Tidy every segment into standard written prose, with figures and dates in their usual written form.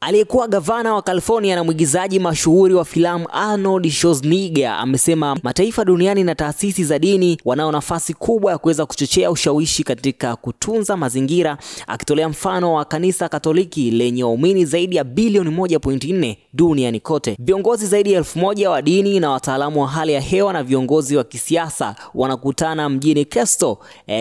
Aliyekuwa gavana wa California na mwigizaji mashuhuri wa filamu Arnold Schwarzenegger amesema mataifa duniani na taasisi za dini wanao nafasi kubwa ya kuweza kuchochea ushawishi katika kutunza mazingira, akitolea mfano wa kanisa Katoliki lenye waumini zaidi ya bilioni 1.4 duniani kote. Viongozi zaidi ya 1000 wa dini na wataalamu wa hali ya hewa na viongozi wa kisiasa wanakutana mjini Castel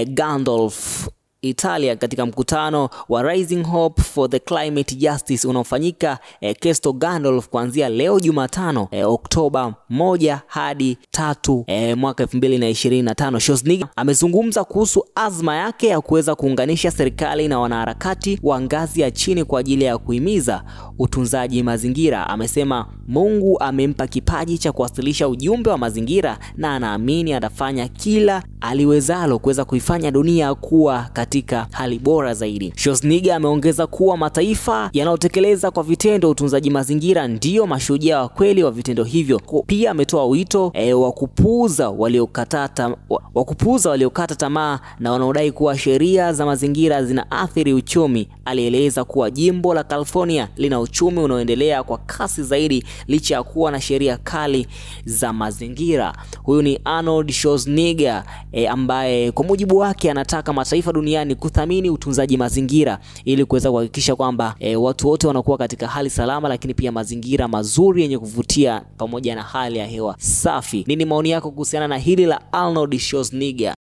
Gandolfo, Italia katika mkutano wa Rising Hope for the Climate Justice unaofanyika Castel Gandolfo kuanzia leo Jumatano Oktoba 1 hadi 3 mwaka 2025. Schwarzenegger amezungumza kuhusu azma yake ya kuweza kuunganisha serikali na wanaharakati wa ngazi ya chini kwa ajili ya kuhimiza utunzaji mazingira. Amesema Mungu amempa kipaji cha kuwasilisha ujumbe wa mazingira na anaamini atafanya kila aliwezalo kuweza kuifanya dunia kuwa katika hali bora zaidi. Schwarzenegger ameongeza kuwa mataifa yanayotekeleza kwa vitendo utunzaji mazingira ndiyo mashujaa wa kweli wa vitendo hivyo. Pia ametoa wito wa kupuuza waliokata tamaa na wanaodai kuwa sheria za mazingira zinaathiri uchumi. Alieleza kuwa jimbo la California lina uchumi unaoendelea kwa kasi zaidi licha ya kuwa na sheria kali za mazingira. Huyu ni Arnold Schwarzenegger ambaye kwa mujibu wake anataka mataifa duniani kuthamini utunzaji mazingira ili kuweza kuhakikisha kwamba watu wote wanakuwa katika hali salama, lakini pia mazingira mazuri yenye kuvutia pamoja na hali ya hewa safi. Nini maoni yako kuhusiana na hili la Arnold Schwarzenegger?